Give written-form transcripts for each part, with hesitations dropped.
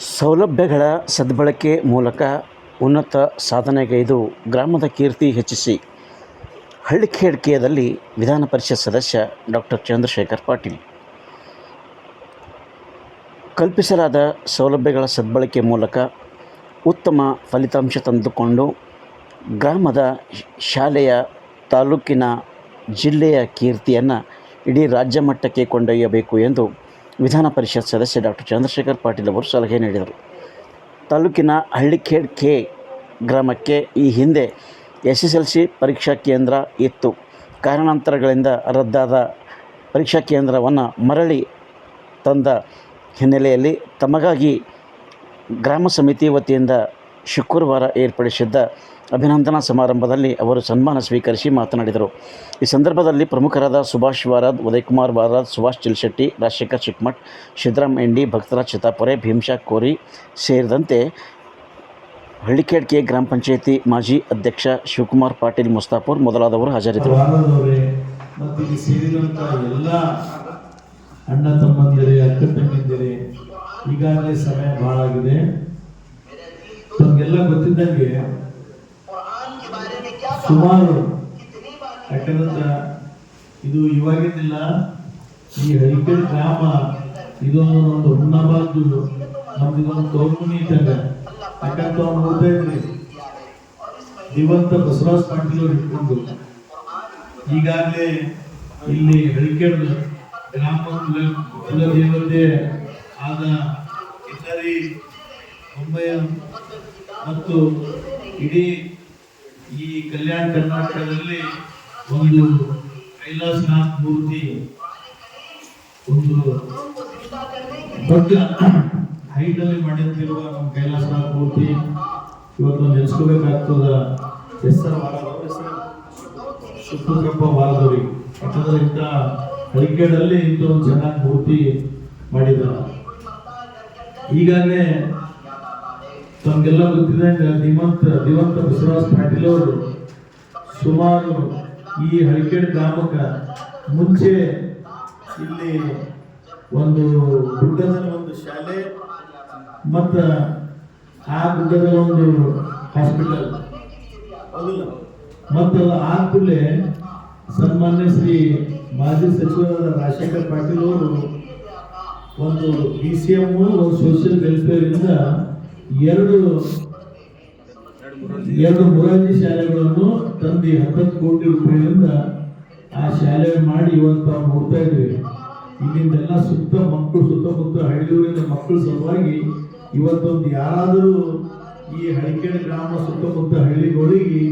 ಸೌಲಭ್ಯಗಳ ಸದ್ಬಳಕೆ ಮೂಲಕ ಉನ್ನತ ಸಾಧನೆಗೈದು ಗ್ರಾಮದ ಕೀರ್ತಿ ಹೆಚ್ಚಿಸಿ ಹಳ್ಳಿಖೇಡ್ಕೆಯಲ್ಲಿ ವಿಧಾನ ಪರಿಷತ್ ಸದಸ್ಯ ಡಾಕ್ಟರ್ ಚಂದ್ರಶೇಖರ್ ಪಾಟೀಲ್. ಕಲ್ಪಿಸಲಾದ ಸೌಲಭ್ಯಗಳ ಸದ್ಬಳಕೆ ಮೂಲಕ ಉತ್ತಮ ಫಲಿತಾಂಶ ತಂದುಕೊಂಡು ಗ್ರಾಮದ ಶಾಲೆಯ ತಾಲೂಕಿನ ಜಿಲ್ಲೆಯ ಕೀರ್ತಿಯನ್ನು ಇಡೀ ರಾಜ್ಯ ಮಟ್ಟಕ್ಕೆ ಕೊಂಡೊಯ್ಯಬೇಕು ಎಂದು ವಿಧಾನ ಪರಿಷತ್ ಸದಸ್ಯ ಡಾಕ್ಟರ್ ಚಂದ್ರಶೇಖರ್ ಪಾಟೀಲ್ ಅವರು ಸಲಹೆ ನೀಡಿದರು. ತಾಲೂಕಿನ ಹಳ್ಳಿಖೇಡ್ ಗ್ರಾಮಕ್ಕೆ ಈ ಹಿಂದೆ SSLC ಪರೀಕ್ಷಾ ಕೇಂದ್ರ ಇತ್ತು. ಕಾರಣಾಂತರಗಳಿಂದ ರದ್ದಾದ ಪರೀಕ್ಷಾ ಕೇಂದ್ರವನ್ನು ಮರಳಿ ತಂದ ಹಿನ್ನೆಲೆಯಲ್ಲಿ ತಮಗಾಗಿ ಗ್ರಾಮ ಸಮಿತಿ ವತಿಯಿಂದ ಶುಕ್ರವಾರ ಏರ್ಪಡಿಸಿದ್ದ ಅಭಿನಂದನಾ ಸಮಾರಂಭದಲ್ಲಿ ಅವರು ಸನ್ಮಾನ ಸ್ವೀಕರಿಸಿ ಮಾತನಾಡಿದರು. ಈ ಸಂದರ್ಭದಲ್ಲಿ ಪ್ರಮುಖರಾದ ಸುಭಾಷ್ ವಾರಾದ್, ಉದಯಕುಮಾರ್ ವಾರಾದ್, ಸುಭಾಷ್ ಚಿಲ್ಶೆಟ್ಟಿ, ರಾಜಶೇಖರ್ ಚಿಕ್ಕಮಠ್, ಸಿದ್ದರಾಮ್ ಎಂಡಿ, ಭಕ್ತರಾಜ್ ಚಿತ್ತಾಪುರೆ, ಭೀಮಶಾ ಕೋರಿ ಸೇರಿದಂತೆ ಹಳ್ಳಿಖೇಡ್ ಗ್ರಾಮ ಪಂಚಾಯಿತಿ ಮಾಜಿ ಅಧ್ಯಕ್ಷ ಶಿವಕುಮಾರ್ ಪಾಟೀಲ್ ಮುಸ್ತಾಪುರ್ ಮೊದಲಾದವರು ಹಾಜರಿದ್ದರು. ಅಣ್ಣ ತಮ್ಮಂದಿರೇ, ಅಕ್ಕ ತಂಗಿಂದಿರೇ, ಈಗಾಗಲೇ ಸಮಯ ಬಹಳ ಆಗಿದೆ. ನಮಗೆಲ್ಲ ಗೊತ್ತಿದ್ದಂಗೆ ಸುಮಾರು, ಯಾಕಂದ್ರೆ ಇದು ಇವಾಗಿದ್ದಿಲ್ಲ, ಈ ಹಳ್ಳಿಖೇಡ್ ಗ್ರಾಮ ಇದೊಂದು ಹುಣ್ಣಬಾರ್ದು, ನಮ್ದು ಇದೊಂದು ತೋರ್ಮುನಿ ಇದ್ದಂಗೆ. ಯಾಕಂತ ಅವ್ರು ನೋಡ್ತಾ ಇದ್ರಿ, ದಿವಂತ ಬಸವರಾಜ ಪಾಟೀಲ್ ಅವರು ಇಟ್ಕೊಂಡು ಈಗಾಗಲೇ ಇಲ್ಲಿ ಹಳ್ಳಿಖೇಡ್ ಗ್ರಾಮ ಕುಲದೇವತೆ ಆದ ಕಿನ್ನರಿ ಬೊಮ್ಮಯ್ಯ ಮತ್ತು ಇಡೀ ಈ ಕಲ್ಯಾಣ ಕರ್ನಾಟಕದಲ್ಲಿ ಒಂದು ಕೈಲಾಸನಾಥ್ ಮೂರ್ತಿ ಒಂದು ದೊಡ್ಡ ಹೈಟಲ್ಲಿ ಮಾಡಿರ್ತಿರುವ ನಮ್ಮ ಕೈಲಾಸನಾಥ್ ಮೂರ್ತಿ ಇವತ್ತು ನೆನೆಸ್ಕೋಬೇಕಾಗ್ತದ. ಶುಕ್ರಪ್ಪ ವಾರದವ್ರಿಗೆ, ಯಾಕಂದ್ರೆ ಇಂಥ ಹಳ್ಳಿಖೇಡಲ್ಲಿ ಇಂಥ ಒಂದು ಚೆನ್ನಾಗಿ ಮೂರ್ತಿ ಮಾಡಿದ್ದಾರೆ. ಈಗಾಗಲೇ ತಮಗೆಲ್ಲ ಗೊತ್ತಿದ್ದಂಗೆ ದಿವಂತ ಬಸವರಾಜ ಪಾಟೀಲ್ ಅವರು ಸುಮಾರು ಈ ಹಳ್ಳಿಖೇಡ್ ಗ್ರಾಮಕ್ಕೆ ಮುಂಚೆ ಇಲ್ಲಿ ಒಂದು ಗುಡ್ಡದಲ್ಲಿ ಒಂದು ಶಾಲೆ ಮತ್ತು ಆ ಗುಡ್ಡದಲ್ಲಿ ಒಂದು ಹಾಸ್ಪಿಟಲ್ ಮತ್ತು ಆ ಕೂಡಲೇ ಸನ್ಮಾನ್ಯ ಶ್ರೀ ಮಾಜಿ ಸಚಿವರಾದ ರಾಜಶೇಖರ್ ಪಾಟೀಲ್ ಅವರು ಒಂದು BCM ಒಂದು ಸೋಷಿಯಲ್ ವೆಲ್ಫೇರ್ ಇಂದ ಎರಡು ಮೊರಾರ್ಜಿ ಶಾಲೆಗಳನ್ನು ತಂದು 10 ಕೋಟಿ ರೂಪಾಯಿಯಿಂದ ಆ ಶಾಲೆ ಮಾಡಿ ಇವತ್ತು ನಾವು ನೋಡ್ತಾ ಇದ್ದೀವಿ. ಇಲ್ಲಿಂದೆಲ್ಲ ಸುತ್ತಮುತ್ತ ಹಳ್ಳಿಯೂರಿನ ಮಕ್ಕಳ ಸಲುವಾಗಿ ಇವತ್ತೊಂದು ಯಾರಾದರೂ ಈ ಹಳ್ಳಿಖೇಡ್ ಗ್ರಾಮ ಸುತ್ತಮುತ್ತ ಹಳ್ಳಿಗಳಿಗೆ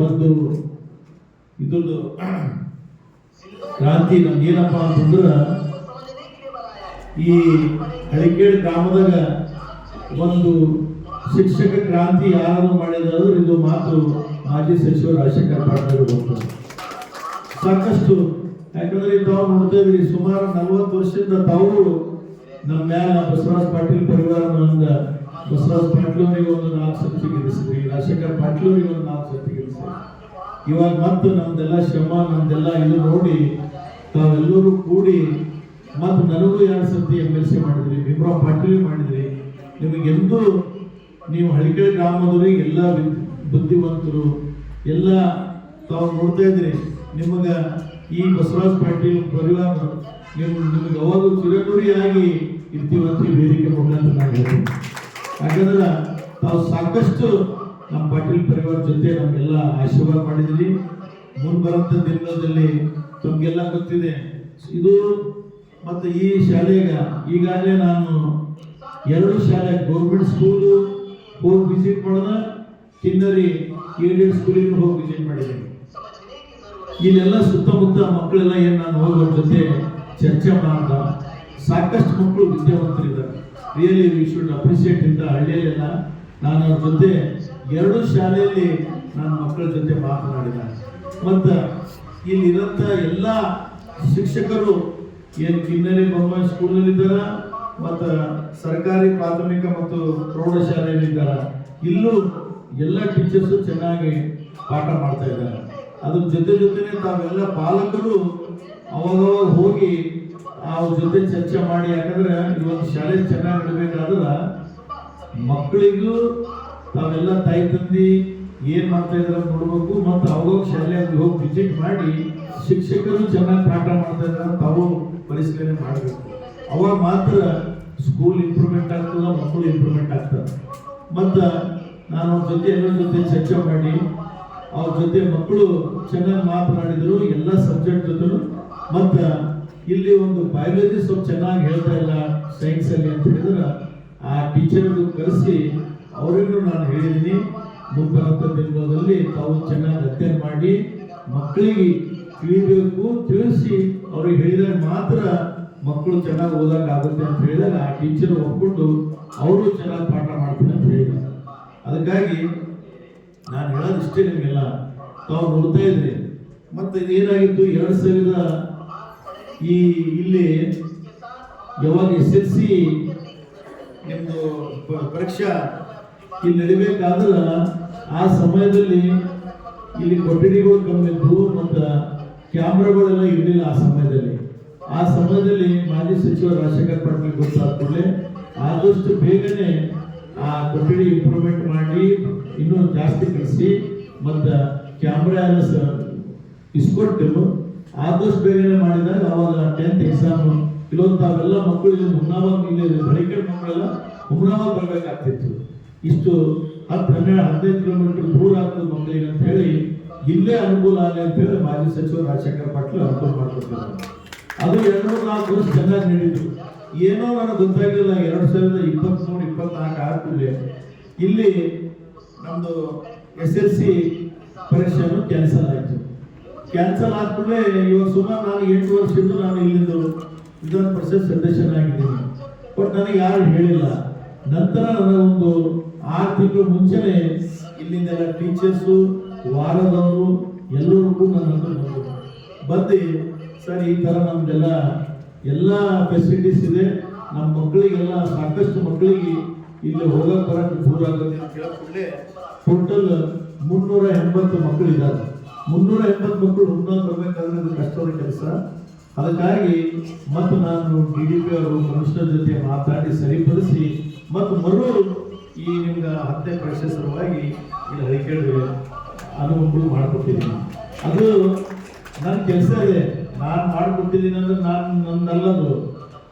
ಒಂದು ಇದೊಂದು ಕ್ರಾಂತಿ ನಮ್ಗೆ ಏನಪ್ಪ ಅಂತಂದ್ರೆ, ಈ ಹಳ್ಳಿಖೇಡ್ ಗ್ರಾಮದಾಗ ಒಂದು ಶಿಕ್ಷಕ ಕ್ರಾಂತಿ ಯಾರು ಮಾಡಿದಾದ್ರು ಇದು ಮಾತು ಮಾಜಿ ಸಚಿವ ರಾಜಶೇಖರ್ ಪಾಟೀಲ್ ಬರ್ತದೆ. ಸಾಕಷ್ಟು, ಯಾಕಂದ್ರೆ ತಾವು ನೋಡ್ತಾ ಇದ್ರಿ, ಸುಮಾರು 40 ವರ್ಷದಿಂದ ತಾವು ನಮ್ಮ ಮ್ಯಾಲ ಬಸವರಾಜ ಪಾಟೀಲ್ ಪರಿವಾರದಿಂದ ಬಸವರಾಜ ಪಾಟೀಲ್ ಅವರಿಗೆ ಒಂದು 4 ಸರ್ತಿ ಗೆಲ್ಲಿಸಿದ್ರಿ, ರಾಜಶೇಖರ್ ಪಾಟೀಲ್ ಅವರಿಗೆ ಒಂದು 4 ಸರ್ತಿ ಗೆಲ್ಲಿಸಿದ್ರಿ. ಇವಾಗ ಮತ್ತು ನಮ್ದೆಲ್ಲ ಶ್ರಮ, ನಮ್ದೆಲ್ಲ ಇದು ನೋಡಿ ತಾವೆಲ್ಲರೂ ಕೂಡಿ ಮತ್ತು ನನಗೂ 2 ಸರ್ತಿ MLC ಮಾಡಿದ್ರಿ, ಭೀಮರಾವ್ ಪಾಟೀಲ್ ಮಾಡಿದ್ರಿ. ನಿಮಗೆಂದು ನೀವು ಹಳ್ಳಿಖೇಡ್ ಗ್ರಾಮದವರಿಗೆ ಎಲ್ಲ ಬುದ್ಧಿವಂತರು ಎಲ್ಲ ತಾವು ನೋಡ್ತಾ ಇದ್ರಿ. ನಿಮಗ ಈ ಬಸವರಾಜ ಪಾಟೀಲ್ ಪರಿವಾರ ನಿಮಗೆ ಅವಾಗ ಚಿರನುಡಿಯಾಗಿ ಇರ್ತೀವಂತ ವೇದಿಕೆ ಮುಖಾಂತರ ನಾನು ಹೇಳ್ತೀನಿ. ಯಾಕಂದ್ರೆ ತಾವು ಸಾಕಷ್ಟು ನಮ್ಮ ಪಾಟೀಲ್ ಪರಿವಾರ ಜೊತೆ ನಮಗೆಲ್ಲ ಆಶೀರ್ವಾದ ಮಾಡಿದ್ರಿ. ಮುಂಬರುವಂಥ ದಿನದಲ್ಲಿ ತಮಗೆಲ್ಲ ಗೊತ್ತಿದೆ ಇದು. ಮತ್ತು ಈ ಶಾಲೆಗೆ ಈಗಾಗಲೇ ನಾನು 2 ಶಾಲೆ ಗೌರ್ಮೆಂಟ್ ಸ್ಕೂಲು ಹೋಗಿ ವಿಸಿಟ್ ಮಾಡೋದ, ಕಿನ್ನರಿ ಏಡೆಡ್ ಸ್ಕೂಲಿಗೆ ಹೋಗಿ ವಿಸಿಟ್ ಮಾಡಿದ್ದೀನಿ. ಇಲ್ಲೆಲ್ಲ ಸುತ್ತಮುತ್ತ ಮಕ್ಕಳೆಲ್ಲ ಏನು ನಾನು ಹೋಗೋರ ಜೊತೆ ಚರ್ಚೆ ಮಾಡ್ದ, ಸಾಕಷ್ಟು ಮಕ್ಕಳು ವಿದ್ಯಾವಂತರಿದ್ದಾರೆ. Really we should appreciate. ಇಂಥ ಹಳ್ಳಿಯಲ್ಲೆಲ್ಲ ನಾನು ಅವ್ರ ಜೊತೆ 2 ಶಾಲೆಯಲ್ಲಿ ನನ್ನ ಮಕ್ಕಳ ಜೊತೆ ಮಾತನಾಡಿದ. ಮತ್ತು ಇಲ್ಲಿರೋಂಥ ಎಲ್ಲ ಶಿಕ್ಷಕರು ಏನು ಕಿನ್ನರಿ ಬೊಮ್ಮಯ್ಯ ಸ್ಕೂಲಲ್ಲಿದ್ದಾರ ಮತ್ತು ಸರ್ಕಾರಿ ಪ್ರಾಥಮಿಕ ಮತ್ತು ಪ್ರೌಢಶಾಲೆಯಲ್ಲಿದ್ದಾರ, ಇಲ್ಲೂ ಎಲ್ಲ ಟೀಚರ್ಸು ಚೆನ್ನಾಗಿ ಪಾಠ ಮಾಡ್ತಾ ಇದ್ದಾರೆ. ಅದ್ರ ಜೊತೆನೇ ತಾವೆಲ್ಲ ಪಾಲಕರು ಅವಾಗವಾಗ ಹೋಗಿ ಅವ್ರ ಜೊತೆ ಚರ್ಚೆ ಮಾಡಿ, ಯಾಕಂದ್ರೆ ಈ ಒಂದು ಶಾಲೆ ಚೆನ್ನಾಗಿ ಇಡಬೇಕಾದ್ರೆ ಮಕ್ಕಳಿಗೂ ತಾವೆಲ್ಲ ತಾಯಿ ತಂದಿ ಏನ್ ಮಾಡ್ತಾ ಇದಾರೆ ನೋಡ್ಬೇಕು, ಮತ್ತು ಅವಾಗ ಶಾಲೆಯಾಗಿ ಹೋಗಿ ವಿಸಿಟ್ ಮಾಡಿ ಶಿಕ್ಷಕರು ಚೆನ್ನಾಗಿ ಪಾಠ ಮಾಡ್ತಾ ಇದ್ದಾರೆ ತಾವು ಪರಿಶೀಲನೆ ಮಾಡಬೇಕು. ಅವಾಗ ಮಾತ್ರ ಸ್ಕೂಲ್ ಇಂಪ್ರೂವ್ಮೆಂಟ್ ಆಗ್ತದ, ಮಕ್ಕಳು ಇಂಪ್ರೂವ್ಮೆಂಟ್ ಆಗ್ತದೆ. ಮತ್ತು ನಾನು ಅವ್ರ ಜೊತೆ ಎಲ್ಲರ ಜೊತೆ ಚರ್ಚೆ ಮಾಡಿ ಅವ್ರ ಜೊತೆ ಮಕ್ಕಳು ಚೆನ್ನಾಗಿ ಮಾತನಾಡಿದರು ಎಲ್ಲ ಸಬ್ಜೆಕ್ಟ್ ಜೊತೆ. ಮತ್ತು ಇಲ್ಲಿ ಒಂದು ಬಯಾಲಜಿ ಸ್ವಲ್ಪ ಚೆನ್ನಾಗಿ ಹೇಳ್ತಾ ಇಲ್ಲ ಸೈನ್ಸ್ ಅಲ್ಲಿ ಅಂತ ಹೇಳಿದ್ರೆ ಆ ಟೀಚರ್ಗಳು ಕರೆಸಿ ಅವರಿಗೂ ನಾನು ಹೇಳಿದ್ದೀನಿ, ಮುಂಬರುವಂಥ ದಿನಗಳಲ್ಲಿ ತಾವು ಚೆನ್ನಾಗಿ ಅಧ್ಯಯನ ಮಾಡಿ ಮಕ್ಕಳಿಗೆ ತಿಳಿಬೇಕು, ತಿಳಿಸಿ ಅವ್ರಿಗೆ ಹೇಳಿದಾಗ ಮಾತ್ರ ಮಕ್ಕಳು ಚೆನ್ನಾಗಿ ಓದಕ್ಕಾಗುತ್ತೆ ಅಂತ ಹೇಳಿದಾಗ ಆ ಟೀಚರ್ ಒಪ್ಪಿಕೊಂಡು ಅವರು ಚೆನ್ನಾಗಿ ಪಾಠ ಮಾಡ್ತೀನಿ ಅಂತ ಹೇಳಿದ್ದಾರೆ. ಅದಕ್ಕಾಗಿ ನಾನು ಹೇಳೋದಿಷ್ಟೇ, ನಿಮಗೆಲ್ಲ ತಾವು ನೋಡ್ತಾ ಇದ್ರಿ. ಮತ್ತು ಇದೇನಾಗಿತ್ತು 2000 ಇಲ್ಲಿ ಯಾವಾಗ SSC ನಿಮ್ಮದು ಪರೀಕ್ಷಾ ಇಲ್ಲಿ ನಡಿಬೇಕಾದ್ರೆ ಆ ಸಮಯದಲ್ಲಿ ಇಲ್ಲಿ ಕೊಠಡಿಗಳು ಕಮ್ಮಿ ಇದ್ದು ಮತ್ತು ಕ್ಯಾಮ್ರಾಗಳೆಲ್ಲ ಇರಲಿಲ್ಲ. ಆ ಸಮಯದಲ್ಲಿ ಮಾಜಿ ಸಚಿವ ರಾಜಶೇಖರ್ ಪಾಟೀಲ್ ಗೊತ್ತಾದ ಕೂಡಲೇ ಆದಷ್ಟು ಬೇಗನೆ ಆ ಕೊಠಡಿ ಇಂಪ್ರೂವ್ಮೆಂಟ್ ಮಾಡಿ ಇನ್ನೂ ಜಾಸ್ತಿ ಕಳಿಸಿ ಮತ್ತು ಕ್ಯಾಮ್ರಾ ಎಲ್ಲ ಇಸ್ಕೊಟ್ಟೆವು. ಆದಷ್ಟು ಬೇಗನೆ ಮಾಡಿದಾಗ ಅವಾಗ 10th ಎಕ್ಸಾಮ್ ಇಲ್ಲೊಂದು ತಾವೆಲ್ಲ ಮಕ್ಕಳು ಇಲ್ಲಿ ಹುಮ್ನಾಬಾದ್, ಇಲ್ಲಿ ಹಳಿಕೇಡ್ ಮಕ್ಕಳೆಲ್ಲ ಹುಮ್ನಾಬಾದ್ ಬರಬೇಕಾಗ್ತಿತ್ತು. ಇಷ್ಟು 10-15 ಕಿಲೋಮೀಟರ್ ದೂರ ಆಗ್ತದೆ ಮಕ್ಕಳಿಗೆ ಅಂತ ಹೇಳಿ ಇಲ್ಲೇ ಅನುಕೂಲ ಆಗಲಿ ಅಂತ ಹೇಳಿ ಮಾಜಿ ಸಚಿವ ರಾಜಶೇಖರ್ ಪಾಟೀಲ್ ಅನುಕೂಲ ಮಾಡ್ಕೊಟ್ಟಿದ್ದಾರೆ. ಅದು 2-4 ವರ್ಷ ಚೆನ್ನಾಗಿ ನಡೀತು. ಏನೋ ನನಗೆ ಗೊತ್ತಾಗಿಲ್ಲ, 2023-24 ಆಗ್ತಿದೆ ಇಲ್ಲಿ ನಮ್ದು SSC ಪರೀಕ್ಷೆಯನ್ನು ಕ್ಯಾನ್ಸಲ್ ಆಯಿತು. ಕ್ಯಾನ್ಸಲ್ ಆದ್ಮೇಲೆ ಇವಾಗ ಸುಮಾರು ನಾನು 8 ವರ್ಷದಿಂದ ನಾನು ಇಲ್ಲಿಂದ ವಿಧಾನ ಪರಿಷತ್ ಸದಸ್ಯನಾಗಿದ್ದೀನಿ. ಬಟ್ ನನಗೆ ಯಾರು ಹೇಳಿಲ್ಲ. ನಂತರ ನನಗೊಂದು 6 ತಿಂಗಳು ಮುಂಚೆನೆ ಇಲ್ಲಿಂದೆಲ್ಲ ಟೀಚರ್ಸು, ವಾರದವರು ಎಲ್ಲರಿಗೂ ನನ್ನ ಬಂದು ಸರ್ ಈ ಥರ ನಮ್ದೆಲ್ಲ ಎಲ್ಲ ಫೆಸಿಲಿಟೀಸ್ ಇದೆ, ನಮ್ಮ ಮಕ್ಕಳಿಗೆಲ್ಲ ಸಾಕಷ್ಟು ಮಕ್ಕಳಿಗೆ ಇಲ್ಲಿ ಹೋಗಕ್ಕೆ ಬರೋಕ್ಕೆ ದೂರ ಆಗುತ್ತೆ ಅಂತ ಹೇಳಿಕೊಂಡೆ. ಟೋಟಲ್ 380 ಮಕ್ಕಳಿದ್ದಾರೆ. 380 ಮಕ್ಕಳು ಹುಡ್ಕೊಂಡು ಬರಬೇಕಾದ್ರೆ ಅದು ಕಷ್ಟದ ಕೆಲಸ. ಅದಕ್ಕಾಗಿ ಮತ್ತು ನಾನು DDP ಅವರು ಕಮಿಷನರ್ ಜೊತೆ ಮಾತಾಡಿ ಸರಿಪಡಿಸಿ ಮತ್ತು ಈ ನಿಮ್ಗೆ 10ನೇ ಪರೀಕ್ಷೆ ಸಲುವಾಗಿ ಇಲ್ಲಿ ಹಳಿಕೇಡು ಅನುಮತಿ ಮಾಡಿಕೊಟ್ಟಿದ್ದೀನಿ. ಅದು ನನ್ನ ಕೆಲಸ ಇದೆ, ನಾನು ಮಾಡಿಕೊಟ್ಟಿದ್ದೀನಿ ಅಂದ್ರೆ ನನ್ನಲ್ಲದು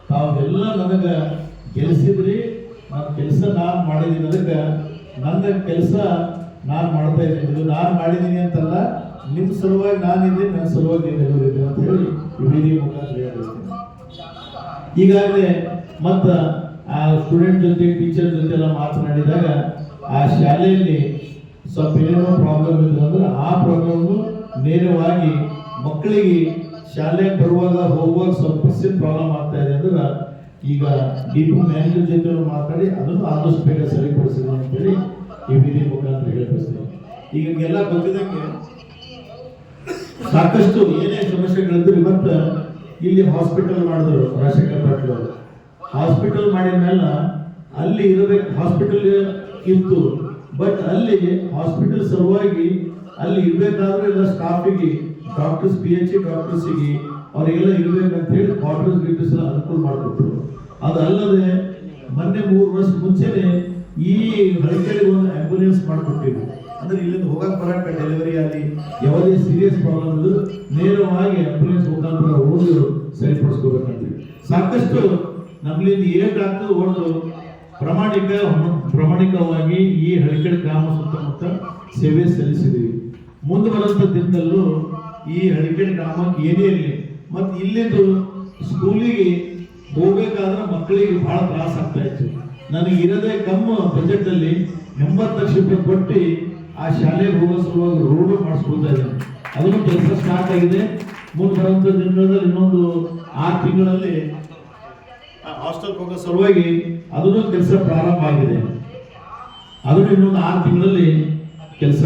ತಾವೆಲ್ಲ ನನಗೆ ಗೆಲ್ಲಿಸಿದ್ರಿ. ನನ್ನ ಕೆಲಸ ನಾನು ಮಾಡಿದ್ದೀನಿ, ಅದಕ್ಕೆ ನನ್ನ ಕೆಲಸ ನಾನು ಮಾಡ್ತಾ ಇದ್ದೀನಿ. ಇದು ನಾನು ಮಾಡಿದ್ದೀನಿ ಅಂತಲ್ಲ, ನಿಮ್ಮ ಸಲುವಾಗಿ ನಾನಿದ್ದೀನಿ, ನನ್ನ ಸಲುವಾಗಿ ನೀವು ಎದುರಿದ್ದೀನಿ ಅಂತ ಹೇಳಿ ಈ ವೇದಿಕೆ ಮುಖಾಂತರ ಹೇಳಿಸ್ತೀನಿ. ಈಗಾಗಲೇ ಮತ್ತು ಆ ಸ್ಟೂಡೆಂಟ್ ಜೊತೆ ಟೀಚರ್ ಜೊತೆ ಎಲ್ಲ ಮಾತನಾಡಿದಾಗ ಆ ಶಾಲೆಯಲ್ಲಿ ಸ್ವಲ್ಪ ಏನೇನೋ ಪ್ರಾಬ್ಲಮ್ ಇತ್ತು ಅಂದ್ರೆ ಆ ಪ್ರಾಬ್ಲಮ್ ನೇರವಾಗಿ ಮಕ್ಕಳಿಗೆ ಶಾಲೆಗೆ ಬರುವಾಗ ಹೋಗುವಾಗ ಸ್ವಲ್ಪ ಪ್ರಾಬ್ಲಮ್ ಆಗ್ತಾ ಇದೆ ಅಂದ್ರೆ ಈಗ DP ಮ್ಯಾನೇಜರ್ ಜೊತೆ ಮಾತಾಡಿ ಅದನ್ನು ಆದಷ್ಟು ಬೇಗ ಸರಿಪಡಿಸಿದೆ ಅಂತೇಳಿ ಈ ವೇದಿಕೆ ಮುಖಾಂತರ ಹೇಳಿಸ್ತೀನಿ. ಈಗ ನಿಮಗೆಲ್ಲ ಗೊತ್ತಿದ್ದಂಗೆ ಸಾಕಷ್ಟು ಏನೇ ಸಮಸ್ಯೆಗಳಿದ್ರು ಇವತ್ತು ಇಲ್ಲಿ ಹಾಸ್ಪಿಟಲ್ ಮಾಡಿದ್ರು ರಾಜಶೇಖರ್ ಪಾಟೀಲ್ ಅವರು. ಹಾಸ್ಪಿಟಲ್ ಮಾಡಿದ ಮೇಲೆ ಅಲ್ಲಿ ಇರಬೇಕು, ಹಾಸ್ಪಿಟಲ್ ಇತ್ತು, ಬಟ್ ಅಲ್ಲಿ ಹಾಸ್ಪಿಟಲ್ ಸಲುವಾಗಿ ಅಲ್ಲಿ ಇರಬೇಕಾದ್ರೆ ಎಲ್ಲ ಸ್ಟಾಫಿಗೆ, ಡಾಕ್ಟರ್ಸ್ PhD ಡಾಕ್ಟರ್ಸಿಗೆ ಅವರಿಗೆಲ್ಲ ಇರಬೇಕಂತ ಹೇಳಿ ಕ್ವಾರ್ಟರ್ಸ್ ಗಿಟರ್ಸ್ ಎಲ್ಲ ಅನುಕೂಲ ಮಾಡಿಕೊಟ್ರು. ಅದಲ್ಲದೆ ಮೊನ್ನೆ 3 ವರ್ಷ ಮುಂಚೆನೆ ಈ ಹಳಿಕೇಡಿಗೆ ಒಂದು ಆಂಬ್ಯುಲೆನ್ಸ್ ಮಾಡಿಕೊಟ್ಟಿದ್ರು. ಅಂದ್ರೆ ಇಲ್ಲಿಂದ ಹೋಗಕ್ಕೆ ಬರಕ್ಕೆ ಡೆಲಿವರಿ ಆಗಲಿ ಯಾವುದೇ ಸೀರಿಯಸ್ ಪ್ರಾಬ್ಲಮ್ ಇದ್ರು ನೇರವಾಗಿ ಆಂಬ್ಯುಲೆನ್ಸ್ ಮುಖಾಂತರ ಹೋಗಿ ಸರಿಪಡಿಸ್ಕೋಬೇಕಂತೀವಿ. ಸಾಕಷ್ಟು ನಮ್ಮಲ್ಲಿಂದ ಏಟಾಗ್ತದೆ ಒಂದು ಪ್ರಾಮಾಣಿಕವಾಗಿ ಈ ಹಳಿಕೇಡು ಗ್ರಾಮ ಸುತ್ತಮುತ್ತ ಸೇವೆ ಸಲ್ಲಿಸಿದ್ದೀವಿ. ಮುಂದೆ ಬರುವಂಥ ದಿನದಲ್ಲೂ ಈ ಹಳಿಕೇಡು ಗ್ರಾಮಕ್ಕೆ ಏನೇ ಇರಲಿ ಮತ್ತು ಇಲ್ಲಿಂದು ಸ್ಕೂಲಿಗೆ ಹೋಗ್ಬೇಕಾದ್ರೆ ಮಕ್ಕಳಿಗೆ ಬಹಳ ತ್ರಾಸ ಆಗ್ತಾ ಇತ್ತು. ನನಗೆ ಇರೋದೇ ಕಮ್ಮ ಬಜೆಟ್ ಅಲ್ಲಿ 80 ಲಕ್ಷ ರೂಪಾಯಿ ಕೊಟ್ಟು ಆ ಶಾಲೆಗೆ ಹೋಗೋ ಸಲುವಾಗಿ ರೋಡ್ ಮಾಡಿಸ್ಕೊಳ್ತಾ ಇದ್ದೇನೆ. ಅದನ್ನು ಕೆಲಸ ಸ್ಟಾರ್ಟ್ ಆಗಿದೆ. ಮುಂದೆ ಬರುವಂಥ ದಿನಗಳಲ್ಲಿ ಇನ್ನೊಂದು 6 ತಿಂಗಳಲ್ಲಿ ಹಾಸ್ಟೆಲ್ ಹೋಗೋ ಸಲುವಾಗಿ ಅದನ್ನು ಕೆಲಸ ಪ್ರಾರಂಭ ಆಗಿದೆ. ಅದನ್ನು ಇನ್ನೊಂದು 6 ತಿಂಗಳಲ್ಲಿ ಕೆಲಸ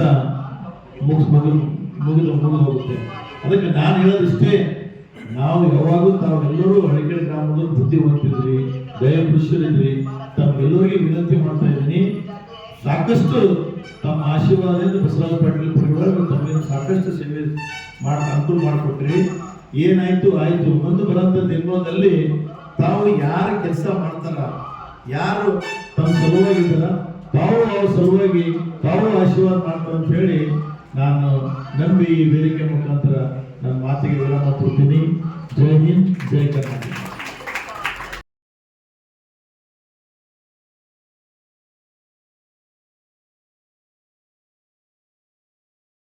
ಮುಗಿದು ಹೋಗುತ್ತೆ. ಅದಕ್ಕೆ ನಾನು ಹೇಳೋದಿಷ್ಟೇ, ನಾವು ಯಾವಾಗೂ ತಾವೆಲ್ಲರೂ ಹಳಿಕೇಡು ಗ್ರಾಮದ ಬುದ್ಧಿವಂತಿದ್ರಿ, ದಯಪುರುಷರಿದ್ರಿ, ತಮ್ಗೆಲ್ಲರಿಗೆ ವಿನಂತಿ ಮಾಡ್ತಾ ಇದ್ದೀನಿ, ಸಾಕಷ್ಟು ತಮ್ಮ ಆಶೀರ್ವಾದದಿಂದ ಬಸವರಾಜ ಪಾಟೀಲ್ ಪರಿವಾರ ತಮಗೆ ಸಾಕಷ್ಟು ಸೇವೆ ಅನುಕೂಲ ಮಾಡಿಕೊಟ್ರಿ. ಏನಾಯ್ತು ಆಯ್ತು, ಮುಂದೆ ಬರಂತ ದಿನದಲ್ಲಿ ತಾವು ಯಾರು ಕೆಲಸ ಮಾಡ್ತಾರ, ಯಾರು ತಮ್ಮ ಸಲುವಾಗಿದ್ದಾರ, ತಾವು ಅವ್ರ ಸಲುವಾಗಿ ತಾವು ಆಶೀರ್ವಾದ ಮಾಡ್ತಾರೆ ಅಂತ ಹೇಳಿ ನಾನು ನಂಬಿ ಈ ವೇದಿಕೆ ಮುಖಾಂತರ ನನ್ನ ಮಾತಿಗೆ ವಿರಾಮ ಕೊಡ್ತೀನಿ. ಜೈ ಹಿಂದ್, ಜೈ ಕರ್ನಾಟಕ.